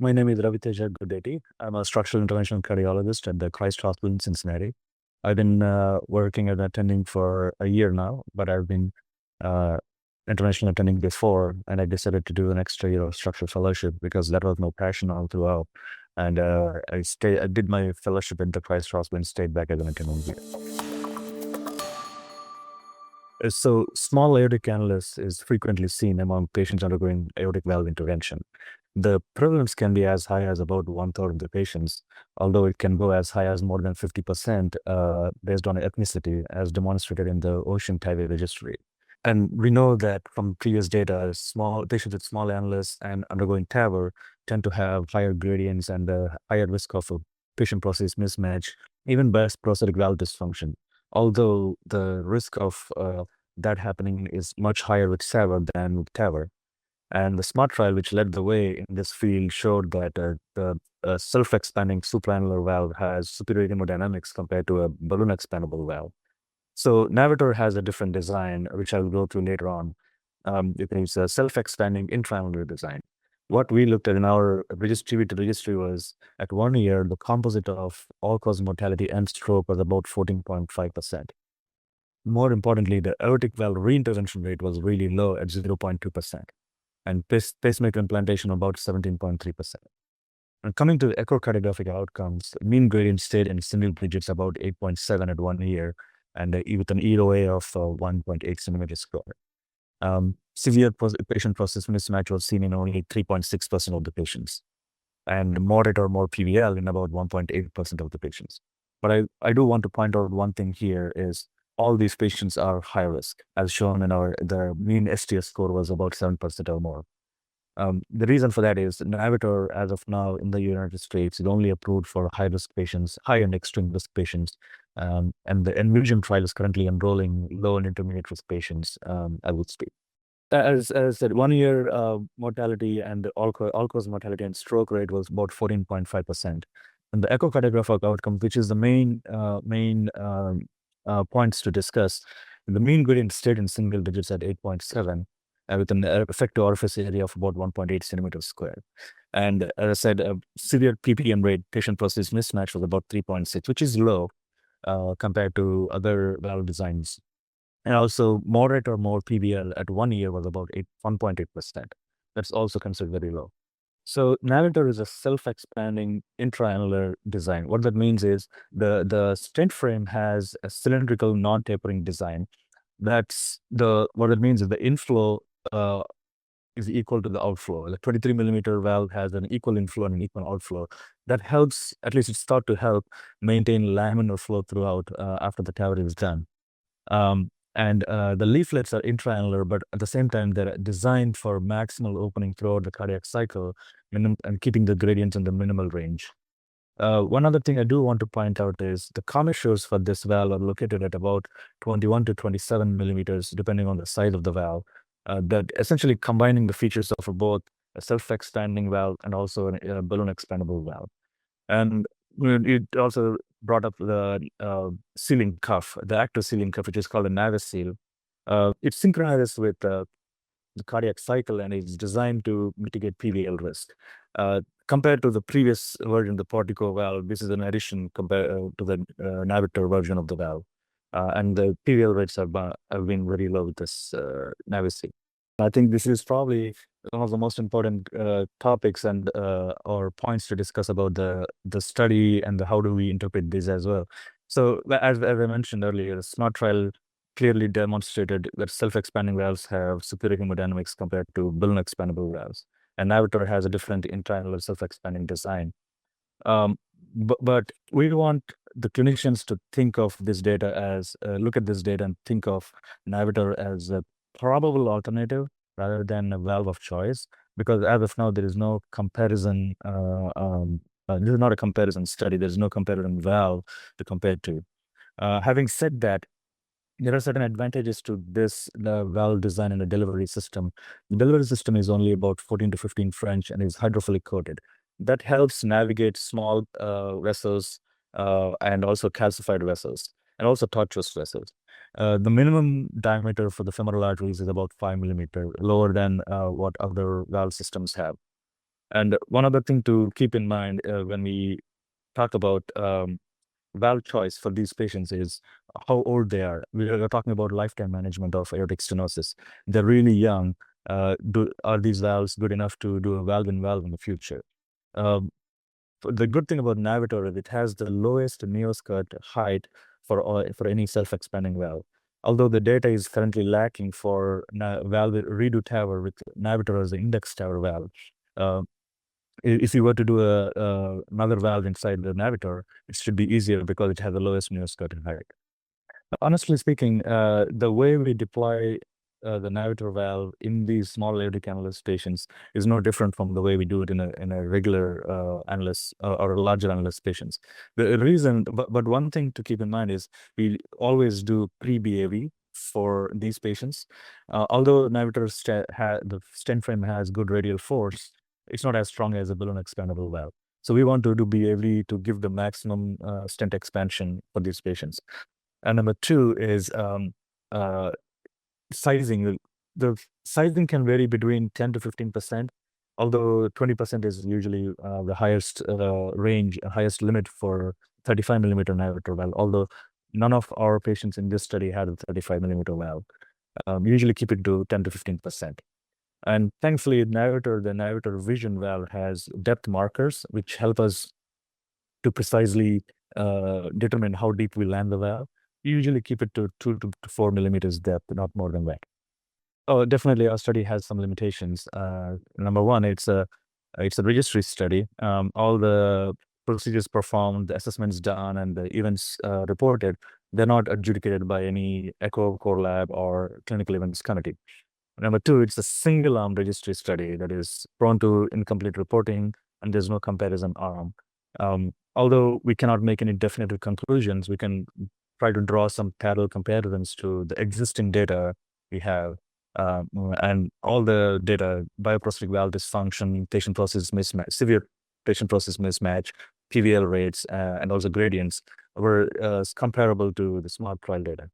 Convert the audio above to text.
My name is Rajiveta Guddeti. I'm a structural interventional cardiologist at the Christ Hospital in Cincinnati. I've been working and attending for a year now, but I've been uh, international attending before, and I decided to do an extra year of structural fellowship because that was my passion all throughout. And I did my fellowship at the Christ Hospital and stayed back as an attending here. So small aortic annulus is frequently seen among patients undergoing aortic valve intervention. The prevalence can be as high as about 1/3 of the patients, although it can go as high as more than 50% based on ethnicity, as demonstrated in the Ocean TAVR registry. And we know that from previous data, small patients with small annulus and undergoing TAVR tend to have higher gradients and a higher risk of a patient-prosthesis mismatch, even best prosthetic valve dysfunction. Although the risk of that happening is much higher with SAVR than with TAVR. And the SMART trial, which led the way in this field, showed that the self-expanding supraannular valve has superior hemodynamics compared to a balloon expandable valve. So Navitor has a different design, which I'll go through later on. It's a self-expanding intra-annular design. What we looked at in our registry was at 1 year, the composite of all-cause mortality and stroke was about 14.5%. More importantly, the aortic valve reintervention rate was really low at 0.2%, and pacemaker implantation about 17.3%. And coming to echocardiographic outcomes, mean gradient stayed in single digits about 8.7 at 1 year, and with an EOA of 1.8 centimeters squared. Severe patient process mismatch was seen in only 3.6% of the patients, and moderate or more PVL in about 1.8% of the patients. But I do want to point out one thing here is all these patients are high risk, as shown in the mean STS score was about 7% or more. The reason for that is Navitor, as of now in the United States, is only approved for high-risk patients, high and extreme risk patients. And the ENVISION trial is currently enrolling low and intermediate risk patients, I would speak. As I said, 1 year mortality and the all-cause mortality and stroke rate was about 14.5%. And the echocardiographic outcome, which is the main points to discuss, the mean gradient stayed in single digits at 8.7, with an effective orifice area of about 1.8 centimeters squared. And as I said, severe PPM rate, patient process mismatch, was about 3.6, which is low compared to other valve designs. And also moderate or more PVL at 1 year was about 1.8%. That's also considered very low. So Navitor is a self-expanding intra-annular design. What that means is the stent frame has a cylindrical non-tapering design. What it means is the inflow is equal to the outflow. The 23 millimeter valve has an equal inflow and an equal outflow. That helps, at least it's thought to help, maintain laminar flow throughout after the TAVR is done. And the leaflets are intra-annular, but at the same time, they're designed for maximal opening throughout the cardiac cycle and keeping the gradients in the minimal range. One other thing I do want to point out is the commissures for this valve are located at about 21 to 27 millimeters, depending on the size of the valve. That essentially combining the features of both a self-expanding valve and also a balloon expandable valve. And it also brought up the sealing cuff, the active sealing cuff, which is called a Navisil. It synchronizes with the cardiac cycle and is designed to mitigate PVL risk. Compared to the previous version, the Portico valve, this is an addition compared to the Navitor version of the valve. And the PVL rates have been very low with this Navisil. I think this is probably one of the most important topics and or points to discuss about the study and how do we interpret this as well. So as I mentioned earlier, the SMART trial clearly demonstrated that self-expanding valves have superior hemodynamics compared to balloon expandable valves. And Navitor has a different intra-annular self-expanding design. But we want the clinicians to think of this data as, look at this data and think of Navitor as a probable alternative rather than a valve of choice, because as of now, there is no comparison. This is not a comparison study. There's no comparison valve to compare to. Having said that, there are certain advantages to the valve design and the delivery system. The delivery system is only about 14 to 15 French and is hydrophilic coated. That helps navigate small vessels and also calcified vessels and also tortuous vessels. The minimum diameter for the femoral arteries is about 5 millimeter, lower than what other valve systems have. And one other thing to keep in mind when we talk about valve choice for these patients is how old they are. We are talking about lifetime management of aortic stenosis. They're really young. Are these valves good enough to do a valve-in-valve in the future? The good thing about Navitor is it has the lowest neoskirt height for any self-expanding valve. Although the data is currently lacking for valve redo TAVR with Navitor as the index TAVR valve. If you were to do another valve inside the Navitor, it should be easier because it has the lowest neoskirt height. Honestly speaking, the way we deploy the Navitor valve in these small aortic annulus patients is no different from the way we do it in a regular annulus or a larger annulus patients. The reason, but one thing to keep in mind is we always do pre-BAV for these patients. Although Navitor the stent frame has good radial force, it's not as strong as a balloon expandable valve. So we want to do BAV to give the maximum stent expansion for these patients. And number two is sizing. The sizing can vary between 10 to 15%, although 20% is usually the highest range, highest limit for 35 millimeter Navitor valve, although none of our patients in this study had a 35 millimeter valve. Usually keep it to 10 to 15%. And thankfully, the Navitor Vision valve has depth markers, which help us to precisely determine how deep we land the valve. You usually keep it to 2 to 4 millimeters depth, not more than that. Oh, definitely, our study has some limitations. Number one, it's a registry study. All the procedures performed, the assessments done, and the events reported, they're not adjudicated by any echo core lab or clinical events committee. Number two, it's a single-arm registry study that is prone to incomplete reporting, and there's no comparison arm. Although we cannot make any definitive conclusions, we can try to draw some parallel comparisons to the existing data we have. And all the data, bioprosthetic valve dysfunction, patient process mismatch, severe patient process mismatch, PVL rates, and also gradients were comparable to the SMART trial data.